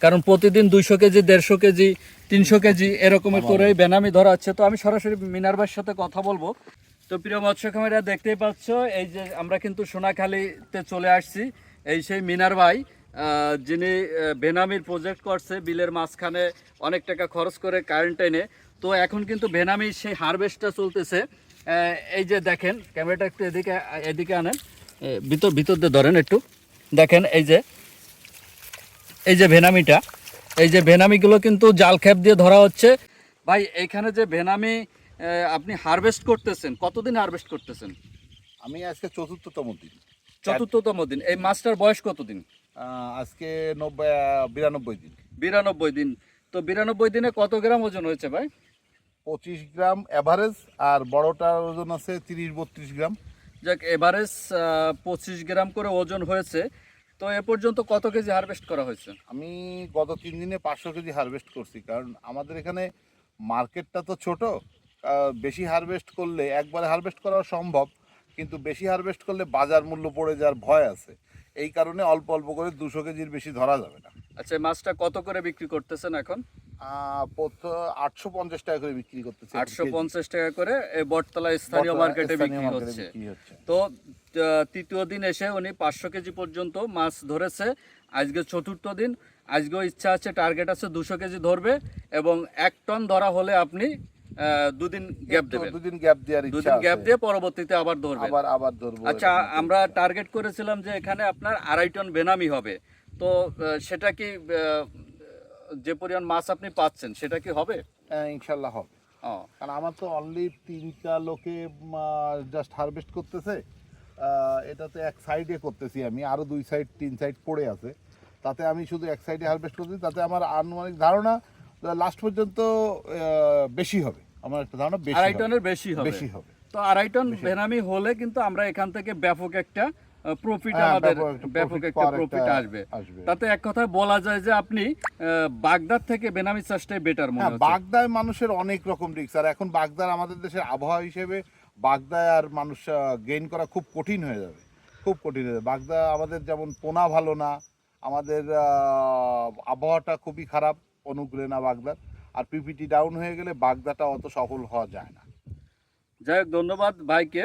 কারণ প্রতিদিন 200 KG 150 KG 300 KG এরকমের করেই বেনামি ধরা হচ্ছে। তো আমি সরাসরি মিনার ভাইয়ের সাথে কথা বলবো। তো প্রিয় মৎস্য খামারিরা দেখতেই পাচ্ছ, এই যে আমরা কিন্তু সোনাখালীতে চলে আসছি। এই সেই মিনার ভাই যিনি বেনামির প্রজেক্ট করছে বিলের মাঝখানে অনেক টাকা খরচ করে কারেন্ট এনে। তো এখন কিন্তু বেনামির সেই হারভেস্টটা চলতেছে। এই যে দেখেন, ক্যামেরাটা একটু এদিকে এদিকে আনেন, ভিতর দিয়ে ধরেন একটু, দেখেন এই যে ভেনামিটা, এই যে ভেনামিগুলো কিন্তু জাল খ্যাপ দিয়ে ধরা হচ্ছে। ভাই এইখানে যে ভেনামি আপনি হারভেস্ট করতেছেন, কতদিন হারভেস্ট করতেছেন? আমি আজকে চতুর্থতম দিন। চতুর্থতম দিন। এই মাছটার বয়স কতদিন? আজকে 92 দিন। 92 দিন। তো 92 দিনে কত গ্রাম ওজন হয়েছে ভাই? 25 গ্রাম এভারেজ, আর বড়টার ওজন আছে 30-32 গ্রাম। যাক, এভারেজ 25 গ্রাম করে ওজন হয়েছে। তো এ পর্যন্ত কত কেজি হারভেস্ট করা হয়েছে? আমি গত 3 দিনে 500 কেজি হারভেস্ট করছি, কারণ আমাদের এখানে মার্কেটটা তো ছোট। বেশি হারভেস্ট করলে একবারে হারভেস্ট করা সম্ভব, কিন্তু বেশি হারভেস্ট করলে বাজার মূল্য পড়ে যাওয়ার ভয় আছে। এই কারণে অল্প অল্প করে 200 কেজির বেশি ধরা যাবে না। আচ্ছা, এই মাছটা কত করে বিক্রি করতেছেন এখন? 850 টাকা করে বিক্রি করতেছে। 850 টাকা করে এই বটতলা স্থানীয় মার্কেটে বিক্রি হচ্ছে। তো তৃতীয় দিন এসে উনি 500 কেজি পর্যন্ত মাছ ধরেছে। আজকে চতুর্থ দিন। আজকেও ইচ্ছা আছে, টার্গেট আছে 200 কেজি ধরবে, এবং 1 টন ধরা হলে আপনি 2 দিন গ্যাপ দেবেন। 2 দিন গ্যাপ দেওয়ার 2 ইচ্ছা দিন আছে। গ্যাপ দিয়ে পরবর্তীতে আবার ধরবেন। আবার ধরবো। আচ্ছা, আমরা টার্গেট করেছিলাম যে এখানে আপনার 2.5 টন বেনামি হবে। তো সেটা কি যে পরিমাণ মাছ আপনি পাচ্ছেন সেটা কি হবে? ইনশাল্লাহ হবে। কারণ আমার তো অনলি 3টা লোকে জাস্ট হারভেস্ট করতেছে। এটাতে এক সাইডে করতেছি, আমি আরো 2 সাইড 3 সাইড পড়ে আছে। তাতে আমি শুধু এক সাইডে হারভেস্ট করতেছি, তাতে আমার আনুমানিক ধারণা লাস্ট পর্যন্ত বেশি হবে। আমার একটা ধারণা 2.5 টনের বেশি হবে। তো 2.5 টন বেনামি হলে কিন্তু আমরা এখান থেকে ব্যাপক একটা প্রফিট, আমাদের ব্যাপক একটা প্রফিট আসবে। তাতে এক কথায় বলা যায় যে আপনি বাগদার থেকে বেনামি চাষটাই বেটার মনে হচ্ছে। বাগদায় মানুষের অনেক রকম রিস্ক, আর এখন বাগদার আমাদের দেশের আবহাওয়া হিসেবে বাগদায় আর মানুষ গেইন করা খুব কঠিন হয়ে যাবে, খুব কঠিন হয়ে যাবে। বাগদা আমাদের যেমন পোনা ভালো না, আমাদের আবহাওয়াটা খুবই খারাপ, অনুকূলে না বাগদার। আর পিপিটি ডাউন হয়ে গেলে বাগদাটা অত সফল হওয়া যায় না। যাই হোক, ধন্যবাদ ভাইকে।